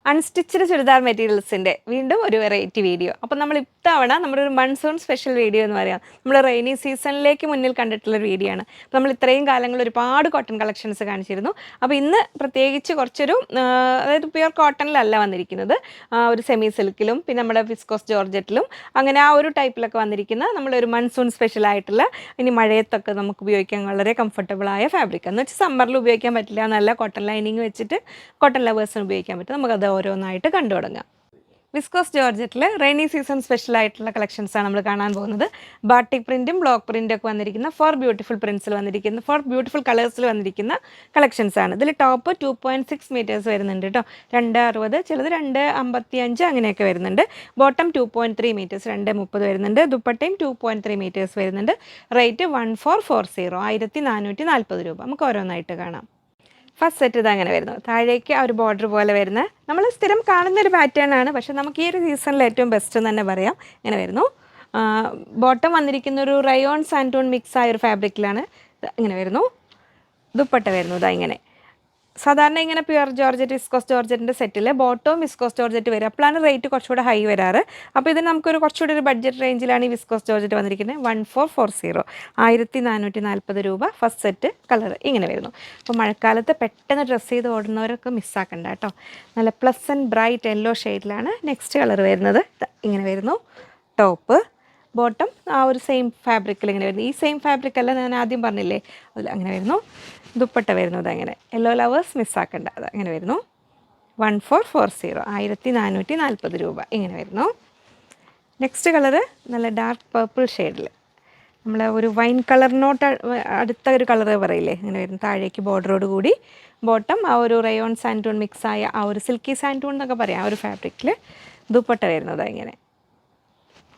Unstitched churidar മെറ്റീരിയൽസിൻ്റെ വീണ്ടും ഒരു variety video. അപ്പോൾ നമ്മൾ ഇത്തവണ നമ്മുടെ ഒരു മൺസൂൺ സ്പെഷ്യൽ വീഡിയോ എന്ന് പറയാം. നമ്മൾ റെയിനി സീസണിലേക്ക് മുന്നിൽ കണ്ടിട്ടുള്ളൊരു വീഡിയോ ആണ്. അപ്പോൾ നമ്മൾ ഇത്രയും കാലങ്ങൾ ഒരുപാട് കോട്ടൺ കളക്ഷൻസ് കാണിച്ചിരുന്നു. അപ്പോൾ ഇന്ന് പ്രത്യേകിച്ച് കുറച്ചൊരു അതായത് പ്യുവർ കോട്ടണിലല്ല വന്നിരിക്കുന്നത്, ഒരു സെമി സിൽക്കിലും പിന്നെ നമ്മുടെ വിസ്കോസ് ജോർജറ്റിലും അങ്ങനെ ആ ഒരു ടൈപ്പിലൊക്കെ വന്നിരിക്കുന്ന നമ്മളൊരു മൺസൂൺ സ്പെഷ്യലായിട്ടുള്ള ഇനി മഴയത്തൊക്കെ നമുക്ക് ഉപയോഗിക്കാൻ വളരെ കംഫർട്ടബിളായ ഫാബ്രിക് എന്ന് വെച്ചാൽ സമ്മറിൽ ഉപയോഗിക്കാൻ പറ്റില്ല എന്നല്ല, കോട്ടൺ ലൈനിങ് വെച്ചിട്ട് കോട്ടൺ ലവേഴ്സിന് ഉപയോഗിക്കാൻ പറ്റും. നമുക്കത് ഓരോന്നായിട്ട് കണ്ടു തുടങ്ങാം. വിസ്കോസ് ജോർജറ്റിൽ റെയിനി സീസൺ സ്പെഷ്യൽ ആയിട്ടുള്ള കളക്ഷൻസാണ് നമ്മൾ കാണാൻ പോകുന്നത്. ബാട്ടിക് പ്രിൻറ്റും ബ്ലോക്ക് പ്രിൻറ്റും ഒക്കെ വന്നിരിക്കുന്ന 4 ബ്യൂട്ടിഫുൾ പ്രിൻസിൽ വന്നിരിക്കുന്ന 4 ബ്യൂട്ടിഫുൾ കളേഴ്സിൽ വന്നിരിക്കുന്ന കളക്ഷൻസാണ്. ഇതിൽ ടോപ്പ് 2.6 മീറ്റേഴ്സ് വരുന്നുണ്ട് കേട്ടോ, 2.60, ചിലത് 2.55 അങ്ങനെയൊക്കെ വരുന്നുണ്ട്. ബോട്ടം 2.3 മീറ്റേഴ്സ് 2.30 വരുന്നുണ്ട്. ദുപ്പട്ടയും 2.3 മീറ്റേഴ്സ് വരുന്നുണ്ട്. റേറ്റ് 1440, 1440 രൂപ. നമുക്ക് ഓരോന്നായിട്ട് കാണാം. ഫസ്റ്റ് സെറ്റ് ഇത് അങ്ങനെ വരുന്നു. താഴേക്ക് ആ ഒരു ബോർഡർ പോലെ വരുന്ന നമ്മൾ സ്ഥിരം കാണുന്നൊരു പാറ്റേൺ ആണ്, പക്ഷെ നമുക്ക് ഈ ഒരു സീസണിൽ ഏറ്റവും ബെസ്റ്റ് എന്ന് തന്നെ പറയാം. ഇങ്ങനെ വരുന്നു. ബോട്ടം വന്നിരിക്കുന്ന ഒരു റയോൺ സാൻറ്റൂൺ മിക്സ് ആയ ഒരു ഫാബ്രിക്കിലാണ്. ഇങ്ങനെ വരുന്നു. ദുപ്പട്ട വരുന്നു ഇതാ ഇങ്ങനെ. സാധാരണ ഇങ്ങനെ പ്യുവർ ജോർജറ്റ് വിസ്കോസ് ജോർജറ്റിൻ്റെ സെറ്റിൽ ബോട്ടവും വിസ്കോസ് ജോർജറ്റ് വരും, അപ്പോഴാണ് റേറ്റ് കുറച്ചുകൂടെ ഹൈ വരാറ്. അപ്പോൾ ഇത് നമുക്കൊരു കുറച്ചുകൂടി ഒരു ബഡ്ജറ്റ് റേഞ്ചിലാണ് ഈ വിസ്കോസ് ജോർജറ്റ് വന്നിരിക്കുന്നത്. 1440, 1440 രൂപ. ഫസ്റ്റ് സെറ്റ് കളർ ഇങ്ങനെ വരുന്നു. അപ്പോൾ മഴക്കാലത്ത് പെട്ടെന്ന് ഡ്രസ്സ് ചെയ്ത് ഓടുന്നവരൊക്കെ മിസ്സാക്കണ്ട കേട്ടോ. നല്ല പ്ലസൻറ്റ് ബ്രൈറ്റ് യെല്ലോ ഷെയ്ഡിലാണ് നെക്സ്റ്റ് കളർ വരുന്നത്. ഇങ്ങനെ വരുന്നു. ടോപ്പ് ബോട്ടം ആ ഒരു സെയിം ഫാബ്രിക്കിൽ ഇങ്ങനെ വരുന്നു. ഈ സെയിം ഫാബ്രിക് അല്ല, ഞാൻ ആദ്യം പറഞ്ഞില്ലേ, അതിൽ അങ്ങനെ വരുന്നു. ദുപ്പട്ട വരുന്നത് അങ്ങനെ. യെല്ലോ ലവേഴ്സ് മിസ്സാക്കണ്ട. അത് അങ്ങനെ വരുന്നു. 1440, 1440 രൂപ. ഇങ്ങനെ വരുന്നു. നെക്സ്റ്റ് കളറ് നല്ല ഡാർക്ക് പർപ്പിൾ ഷെയ്ഡിൽ, നമ്മൾ ഒരു വൈൻ കളറിനോട്ട് അടുത്ത ഒരു കളറ് പറയില്ലേ, അങ്ങനെ വരുന്നു. താഴേക്ക് ബോർഡറോട് കൂടി. ബോട്ടം ആ ഒരു റയോൺ സാൻറ്റൂൺ മിക്സായ ആ ഒരു സിൽക്കി സാൻറ്റൂൺ എന്നൊക്കെ പറയാം, ആ ഒരു ഫാബ്രിക്കിൽ. ദുപ്പട്ട വരുന്നത് ഇങ്ങനെ.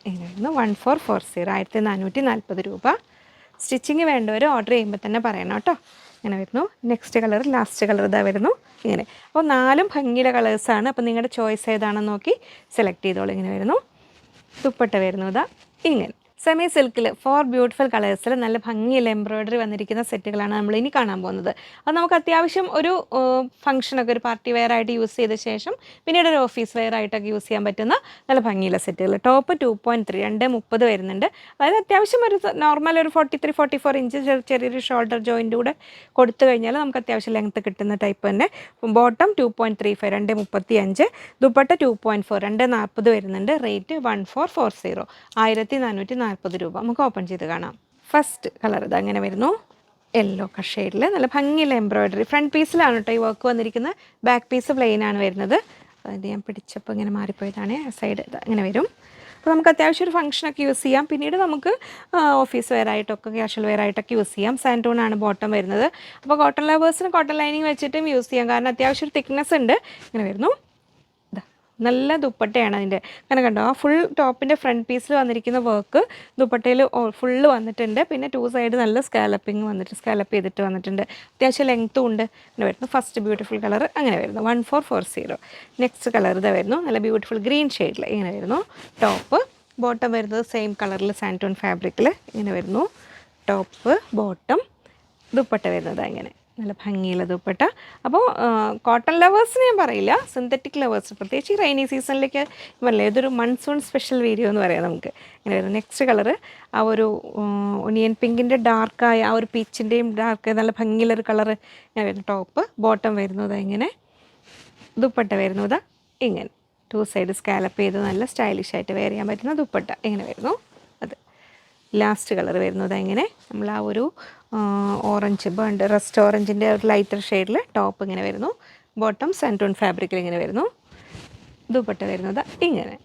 ഇങ്ങനെ വരുന്നു. 1440, 1440 രൂപ. സ്റ്റിച്ചിങ് വേണ്ടവർ ഓർഡർ ചെയ്യുമ്പോൾ തന്നെ പറയണം കേട്ടോ. ഇങ്ങനെ വരുന്നു. നെക്സ്റ്റ് കളർ, ലാസ്റ്റ് കളർ ഇതാ വരുന്നു ഇങ്ങനെ. അപ്പോൾ 4 ഭംഗിയുടെ കളേഴ്സാണ്. അപ്പോൾ നിങ്ങളുടെ ചോയ്സ് ഏതാണെന്ന് നോക്കി സെലക്ട് ചെയ്തോളൂ. ഇങ്ങനെ വരുന്നു. ദുപ്പട്ട വരുന്നു ഇതാ ഇങ്ങനെ. സെമി സിൽക്കിൽ 4 ബ്യൂട്ടിഫുൾ കളേഴ്സിൽ നല്ല ഭംഗിയുള്ള എംബ്രോയ്ഡറി വന്നിരിക്കുന്ന സെറ്റുകളാണ് നമ്മൾ ഇനി കാണാൻ പോകുന്നത്. അത് നമുക്ക് അത്യാവശ്യം ഒരു ഫംഗ്ഷനൊക്കെ ഒരു പാർട്ടി വെയർ ആയിട്ട് യൂസ് ചെയ്ത ശേഷം പിന്നീട് ഒരു ഓഫീസ് വെയർ ആയിട്ടൊക്കെ യൂസ് ചെയ്യാൻ പറ്റുന്ന നല്ല ഭംഗിയുള്ള സെറ്റുകൾ. ടോപ്പ് 2.3, 2.30 വരുന്നുണ്ട്. അതായത് അത്യാവശ്യം ഒരു നോർമൽ ഒരു 43-44 ഇഞ്ച് ചെറിയൊരു ഷോൾഡർ ജോയിൻ്റ് കൂടെ കൊടുത്തു കഴിഞ്ഞാൽ നമുക്ക് അത്യാവശ്യം ലെങ്ത്ത് കിട്ടുന്ന ടൈപ്പ് തന്നെ. ബോട്ടം 2.35, 2.35. ദുപ്പട്ട 2.4, 2.40 വരുന്നുണ്ട്. റേറ്റ് 1440, 1440 രൂപ. നമുക്ക് ഓപ്പൺ ചെയ്ത് കാണാം. ഫസ്റ്റ് കളർ ഇത് അങ്ങനെ വരുന്നു. യെല്ലോ ഷെയ്ഡിൽ നല്ല ഭംഗിയുള്ള എംബ്രോയ്ഡറി. ഫ്രണ്ട് പീസിലാണ് കേട്ടോ ഈ വർക്ക് വന്നിരിക്കുന്നത്. ബാക്ക് പീസ് പ്ലെയിൻ ആണ് വരുന്നത്. അതായത് ഞാൻ പിടിച്ചപ്പോൾ ഇങ്ങനെ മാറിപ്പോയതാണ്. സൈഡ് ഇത് അങ്ങനെ വരും. അപ്പോൾ നമുക്ക് അത്യാവശ്യം ഒരു ഫംഗ്ഷനൊക്കെ യൂസ് ചെയ്യാം. പിന്നീട് നമുക്ക് ഓഫീസ് വെയർ ആയിട്ടൊക്കെ ക്യാഷ്വൽ വെയർ ആയിട്ടൊക്കെ യൂസ് ചെയ്യാം. സാൻറ്റൂൺ ആണ് ബോട്ടം വരുന്നത്. അപ്പോൾ കോട്ടൺ ലവേഴ്സിന് കോട്ടൺ ലൈനിങ് വെച്ചിട്ടും യൂസ് ചെയ്യാം, കാരണം അത്യാവശ്യം ഒരു തിക്നെസ് ഉണ്ട്. ഇങ്ങനെ വരുന്നു. നല്ല ദുപ്പട്ടയാണ് അതിൻ്റെ. അങ്ങനെ കണ്ടോ, ആ ഫുൾ ടോപ്പിൻ്റെ ഫ്രണ്ട് പീസിൽ വന്നിരിക്കുന്ന വർക്ക് ദുപ്പട്ടയിൽ ഫുള്ള് വന്നിട്ടുണ്ട്. പിന്നെ 2 സൈഡ് നല്ല സ്കാലപ്പിങ് വന്നിട്ട് സ്കാലപ്പ് ചെയ്തിട്ട് വന്നിട്ടുണ്ട്. അത്യാവശ്യം ലെങ്ത്തും ഉണ്ട്. അങ്ങനെ വരുന്നു. ഫസ്റ്റ് ബ്യൂട്ടിഫുൾ കളർ അങ്ങനെ വരുന്നു. 1440. നെക്സ്റ്റ് കളർ ഇതാ വരുന്നു. നല്ല ബ്യൂട്ടിഫുൾ ഗ്രീൻ ഷെയ്ഡിൽ ഇങ്ങനെ വരുന്നു. ടോപ്പ് ബോട്ടം വരുന്നത് സെയിം കളറിൽ സാൻറ്റൂൺ ഫാബ്രിക്കിൽ ഇങ്ങനെ വരുന്നു. ടോപ്പ് ബോട്ടം ദുപ്പട്ട വരുന്നത് അങ്ങനെ നല്ല ഭംഗിയുള്ള ദുപ്പട്ട. അപ്പോൾ കോട്ടൺ ലവേഴ്സിന് ഞാൻ പറയില്ല, സിന്തറ്റിക് ലവേഴ്സ്, പ്രത്യേകിച്ച് ഈ റെയിനി സീസണിലേക്ക് പറയില്ല, ഇതൊരു മൺസൂൺ സ്പെഷ്യൽ വീഡിയോ എന്ന് പറയാം നമുക്ക്. ഇങ്ങനെ വരുന്നത്. നെക്സ്റ്റ് കളറ് ആ ഒരു ഒനിയൻ പിങ്കിൻ്റെ ഡാർക്കായ ആ ഒരു പീച്ചിൻ്റെയും ഡാർക്ക് നല്ല ഭംഗിയുള്ളൊരു കളറ് ഇങ്ങനെ വരുന്നു. ടോപ്പ് ബോട്ടം വരുന്നത് ഇങ്ങനെ. ദുപ്പട്ട വരുന്നത് ഇങ്ങനെ. 2 സൈഡ് സ്കാലപ്പ് ചെയ്ത് നല്ല സ്റ്റൈലിഷ് ആയിട്ട് വെയർ ചെയ്യാൻ പറ്റുന്ന ദുപ്പട്ട ഇങ്ങനെ വരുന്നു. അത് ലാസ്റ്റ് കളർ വരുന്നത് ഇങ്ങനെ. നമ്മൾ ആ ഒരു ഓറഞ്ച് ബേൺഡ് റസ്റ്റ് ഓറഞ്ചിൻ്റെ ഒരു ലൈറ്റർ ഷെയ്ഡിൽ ടോപ്പ് ഇങ്ങനെ വരുന്നു. ബോട്ടം സാൻറ്റൂൺ ഫാബ്രിക്കിൽ ഇങ്ങനെ വരുന്നു. ദുപ്പട്ട വരുന്നത് ഇങ്ങനെ.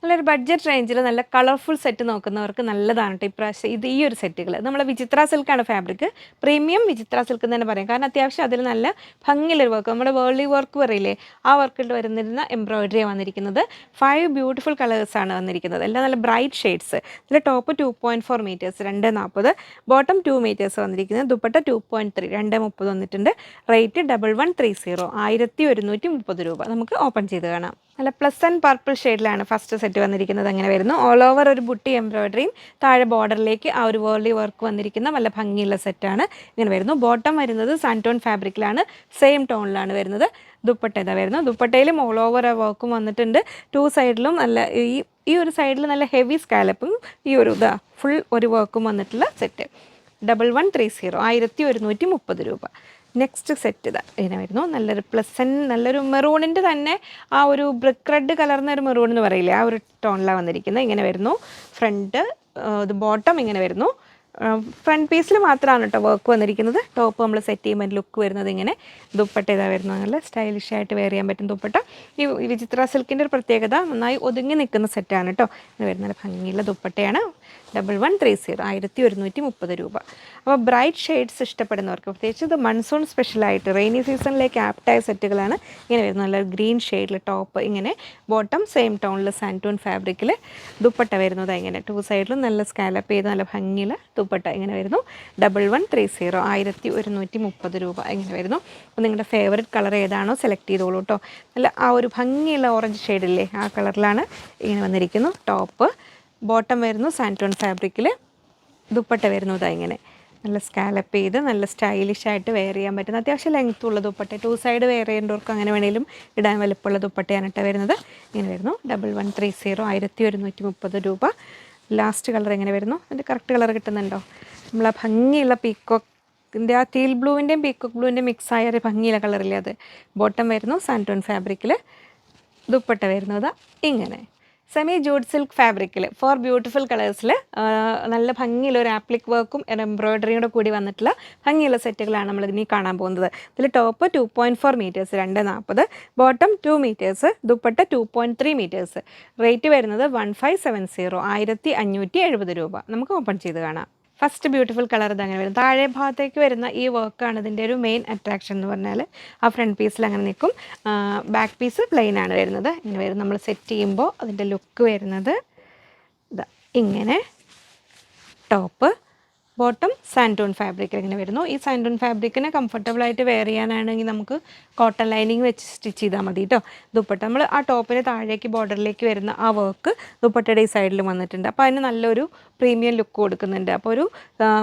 നല്ലൊരു ബഡ്ജറ്റ് റേഞ്ചിൽ നല്ല കളർഫുൾ സെറ്റ് നോക്കുന്നവർക്ക് നല്ലതാണ് കേട്ടോ ഇപ്രാവശ്യം ഇത് ഈ ഒരു സെറ്റുകൾ. നമ്മൾ വിചിത്ര സിൽക്കാണ് ഫാബ്രിക്, പ്രീമിയം വിചിത്ര സിൽക്ക് എന്ന് തന്നെ പറയാം. കാരണം അത്യാവശ്യം അതിൽ നല്ല ഭംഗിയുള്ളൊരു വർക്ക്, നമ്മുടെ വേൾഡി വർക്ക് പറയില്ലേ, ആ വർക്കിൽ വരുന്നിരുന്ന എംബ്രോയ്ഡറി വന്നിരിക്കുന്നത്. 5 ബ്യൂട്ടിഫുൾ കളേഴ്സാണ് വന്നിരിക്കുന്നത്. എല്ലാം നല്ല ബ്രൈറ്റ് ഷെയ്ഡ്സ്. ഇതിൽ ടോപ്പ് 2.4 മീറ്റേഴ്സ് 2.40. ബോട്ടം 2 മീറ്റേഴ്സ് വന്നിരിക്കുന്നത്. ദുപ്പട്ട 2.3, 2.30 വന്നിട്ടുണ്ട്. റേറ്റ് 1130, 1130 രൂപ. നമുക്ക് ഓപ്പൺ ചെയ്ത് കാണാം. നല്ല പ്ലസൻറ്റ് പർപ്പിൾ ഷെയ്ഡിലാണ് ഫസ്റ്റ് സെറ്റ് വന്നിരിക്കുന്നത്. അങ്ങനെ വരുന്നു. ഓൾ ഓവർ ഒരു ബുട്ടി എംബ്രോയ്ഡറിയും താഴെ ബോർഡറിലേക്ക് ആ ഒരു വേൾഡി വർക്ക് വന്നിരിക്കുന്ന നല്ല ഭംഗിയുള്ള സെറ്റാണ്. ഇങ്ങനെ വരുന്നു. ബോട്ടം വരുന്നത് സാൻറ്റോൺ ഫാബ്രിക്കിലാണ്, സെയിം ടോണിലാണ് വരുന്നത്. ദുപ്പട്ട ഇതാ വരുന്നത്. ദുപ്പട്ടയിലും ഓൾ ഓവർ വർക്കും വന്നിട്ടുണ്ട്. 2 സൈഡിലും നല്ല ഈ ഒരു സൈഡിൽ നല്ല ഹെവി സ്കാലപ്പും ഈ ഒരു ഇതാ ഫുൾ ഒരു വർക്കും വന്നിട്ടുള്ള സെറ്റ് 1130 1130 രൂപ. നെക്സ്റ്റ് സെറ്റ് ഇതാ ഇങ്ങനെ വരുന്നു. നല്ലൊരു നല്ലൊരു മെറൂണിൻ്റെ തന്നെ ആ ഒരു ബ്രിക്ക് റെഡ് കലർന്ന ഒരു മെറൂൺ എന്ന് പറയില്ലേ, ആ ഒരു ടോണിലാണ് വന്നിരിക്കുന്നത്. ഇങ്ങനെ വരുന്നു. ഫ്രണ്ട് ഇത് ബോട്ടം ഇങ്ങനെ വരുന്നു. ഫ്രണ്ട് പീസിൽ മാത്രമാണ് കേട്ടോ വർക്ക് വന്നിരിക്കുന്നത്. ടോപ്പ് നമ്മൾ സെറ്റ് ചെയ്യുമ്പോൾ ലുക്ക് വരുന്നത് ഇങ്ങനെ. ദുപ്പട്ട ഇതാ വരുന്നത്. നല്ല സ്റ്റൈലിഷ് ആയിട്ട് വെയർ ചെയ്യാൻ പറ്റും ദുപ്പട്ട. ഈ വിചിത്ര സിൽക്കിൻ്റെ ഒരു പ്രത്യേകത നന്നായി ഒതുങ്ങി നിൽക്കുന്ന സെറ്റാണ് കേട്ടോ. ഇങ്ങനെ വരുന്ന നല്ല ഭംഗിയുള്ള ദുപ്പട്ടയാണ്. 1130 1130 രൂപ. അപ്പോൾ ബ്രൈറ്റ് ഷെയ്ഡ്സ് ഇഷ്ടപ്പെടുന്നവർക്ക്, പ്രത്യേകിച്ച് ഇത് മൺസൂൺ സ്പെഷ്യലായിട്ട് റെയിനി സീസണിലേക്ക് ആപ്റ്റായ സെറ്റുകളാണ്. ഇങ്ങനെ വരുന്ന നല്ല ഗ്രീൻ ഷെയ്ഡിൽ ടോപ്പ് ഇങ്ങനെ, ബോട്ടം സെയിം ടോണിൽ സാൻറ്റൂൺ ഫാബ്രിക്കിൽ, ദുപ്പട്ട വരുന്നത് ഇങ്ങനെ 2 സൈഡിലും നല്ല സ്കാലപ്പ് ചെയ്ത് നല്ല ഭംഗിയിൽ ദുപ്പട്ട ഇങ്ങനെ വരുന്നു. 1130 1130 രൂപ ഇങ്ങനെ വരുന്നു. അപ്പോൾ നിങ്ങളുടെ ഫേവററ്റ് കളർ ഏതാണോ സെലക്ട് ചെയ്തോളൂ കേട്ടോ. നല്ല ആ ഒരു ഭംഗിയുള്ള ഓറഞ്ച് ഷെയ്ഡില്ലേ, ആ കളറിലാണ് ഇങ്ങനെ വന്നിരിക്കുന്നു. ടോപ്പ് ബോട്ടം വരുന്നു സാൻറ്റോൺ ഫാബ്രിക്കിൽ, ദുപ്പട്ട വരുന്നത് ഇങ്ങനെ നല്ല സ്കാലപ്പ് ചെയ്ത് നല്ല സ്റ്റൈലിഷ് ആയിട്ട് വെയർ ചെയ്യാൻ പറ്റുന്ന അത്യാവശ്യം ലെങ്ത്തുള്ള ഉള്ള ദുപ്പട്ട. 2 സൈഡ് വെയർ ചെയ്യേണ്ടവർക്ക് അങ്ങനെ വേണേലും ഇടാൻ വലുപ്പമുള്ള ദുപ്പട്ടയാണ് കേട്ടോ വരുന്നത്. ഇങ്ങനെ വരുന്നു. 1130 1130 രൂപ. ലാസ്റ്റ് കളർ എങ്ങനെ വരുന്നു, അതിൻ്റെ കറക്റ്റ് കളർ കിട്ടുന്നുണ്ടോ? നമ്മൾ ആ ഭംഗിയുള്ള പീക്കോക്കിൻ്റെ ആ ടീൽ ബ്ലൂവിൻ്റെയും പീക്കോക്ക് ബ്ലൂവിൻ്റെയും മിക്സായ ഒരു ഭംഗിയുള്ള കളറില്ലേ അത്. ബോട്ടം വരുന്നു സാൻറ്റോൺ ഫാബ്രിക്കിൽ, ദുപ്പട്ട വരുന്നത് ഇങ്ങനെ സെമി ജൂഡ് സിൽക്ക് ഫാബ്രിക്കിൽ 4 ബ്യൂട്ടിഫുൾ കളേഴ്സിൽ നല്ല ഭംഗിയുള്ള ഒരു ആപ്ലിക് വർക്കും എംബ്രോയ്ഡറിയോടെ കൂടി വന്നിട്ടുള്ള ഭംഗിയുള്ള സെറ്റുകളാണ് നമ്മൾ ഇനി കാണാൻ പോകുന്നത്. ഇതിൽ top 2.4 metres 240, bottom 2 metres, dupatta 2.3 metres. Rate വരുന്നത് 1570 1570 രൂപ. നമുക്ക് ഓപ്പൺ ചെയ്ത് കാണാം. ഫസ്റ്റ് ബ്യൂട്ടിഫുൾ കളർ ഇതങ്ങനെ വരും. താഴെ ഭാഗത്തേക്ക് വരുന്ന ഈ വർക്കാണ് ഇതിൻ്റെ ഒരു മെയിൻ അട്രാക്ഷൻ എന്ന് പറഞ്ഞാൽ. ആ ഫ്രണ്ട് പീസിൽ അങ്ങനെ നിൽക്കും. ബാക്ക് പീസ് പ്ലെയിൻ ആണ് വരുന്നത്. ഇങ്ങനെ വരും. നമ്മൾ സെറ്റ് ചെയ്യുമ്പോൾ അതിൻ്റെ ലുക്ക് വരുന്നത് ഇതാ ഇങ്ങനെ. ടോപ്പ് ബോട്ടം സാൻറ്റൂൺ ഫാബ്രിക്കിൽ ഇങ്ങനെ വരുന്നു. ഈ സാൻറ്റൂൺ ഫാബ്രിക്കിനെ കംഫർട്ടബിളായിട്ട് വെയർ ചെയ്യാനാണെങ്കിൽ നമുക്ക് കോട്ടൺ ലൈനിങ് വെച്ച് സ്റ്റിച്ച് ചെയ്താൽ മതി കേട്ടോ. ദുപ്പട്ട നമ്മൾ ആ ടോപ്പിന് താഴേക്ക് ബോർഡറിലേക്ക് വരുന്ന ആ വർക്ക് ദുപ്പട്ടയുടെ ഈ സൈഡിൽ വന്നിട്ടുണ്ട്. അപ്പോൾ അതിന് നല്ലൊരു പ്രീമിയം ലുക്ക് കൊടുക്കുന്നുണ്ട്. അപ്പോൾ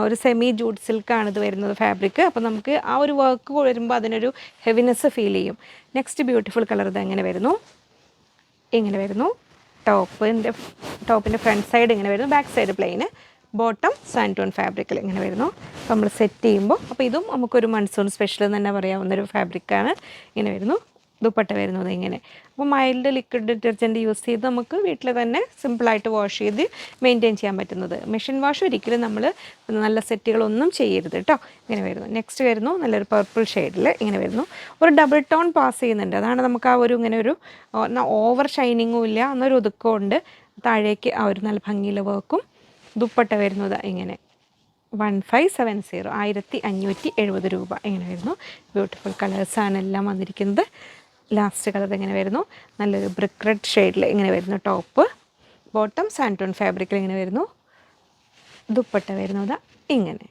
ഒരു സെമി ജൂഡ് സിൽക്കാണ് ഇത് വരുന്നത് ഫാബ്രിക്. അപ്പോൾ നമുക്ക് ആ ഒരു വർക്ക് വരുമ്പോൾ അതിനൊരു ഹെവിനെസ് ഫീൽ ചെയ്യും. നെക്സ്റ്റ് ബ്യൂട്ടിഫുൾ കളർ ഇത് എങ്ങനെ വരുന്നു, ഇങ്ങനെ വരുന്നു. ടോപ്പിൻ്റെ ഫ്രണ്ട് സൈഡ് ഇങ്ങനെ വരുന്നു, ബാക്ക് സൈഡ് പ്ലെയിന്, ബോട്ടം സാൻറ്റോൺ ഫാബ്രിക്കിൽ ഇങ്ങനെ വരുന്നു. അപ്പോൾ നമ്മൾ സെറ്റ് ചെയ്യുമ്പോൾ അപ്പോൾ ഇതും നമുക്കൊരു മൺസൂൺ സ്പെഷ്യൽ എന്ന് തന്നെ പറയാവുന്നൊരു ഫാബ്രിക്കാണ്. ഇങ്ങനെ വരുന്നു. ദുപ്പട്ട വരുന്നത് ഇങ്ങനെ. അപ്പോൾ മൈൽഡ് ലിക്വിഡ് ഡിറ്റർജൻറ്റ് യൂസ് ചെയ്ത് നമുക്ക് വീട്ടിൽ തന്നെ സിമ്പിളായിട്ട് വാഷ് ചെയ്ത് മെയിൻറ്റെയിൻ ചെയ്യാൻ പറ്റുന്നത്. മെഷീൻ വാഷ് ഒരിക്കലും നമ്മൾ നല്ല സെറ്റുകളൊന്നും ചെയ്യരുത് കേട്ടോ. ഇങ്ങനെ വരുന്നു. നെക്സ്റ്റ് വരുന്നു നല്ലൊരു പർപ്പിൾ ഷെയ്ഡിൽ ഇങ്ങനെ വരുന്നു. ഒരു ഡബിൾ ടോൺ പാസ് ചെയ്യുന്നുണ്ട്. അതാണ് നമുക്ക് ആ ഒരു ഇങ്ങനെ ഒരു ഓവർ ഷൈനിങ്ങും ഇല്ല, എന്നൊരു ഒതുക്കവും ഉണ്ട്. താഴേക്ക് ആ ഒരു നല്ല ഭംഗിയിലെ വർക്കും. ദുപ്പട്ട വരുന്നത് ഇങ്ങനെ 1570 1570 രൂപ ഇങ്ങനെ വരുന്നു. ബ്യൂട്ടിഫുൾ കളേഴ്സാണ് എല്ലാം വന്നിരിക്കുന്നത്. ലാസ്റ്റ് കളർ ഇങ്ങനെ വരുന്നു. നല്ലൊരു ബ്രിക്ക് റെഡ് ഷെയ്ഡിൽ ഇങ്ങനെ വരുന്നു. ടോപ്പ് ബോട്ടം സാൻറ്റോൺ ഫാബ്രിക്കിൽ ഇങ്ങനെ വരുന്നു. ദുപ്പട്ട വരുന്നത് ഇങ്ങനെ.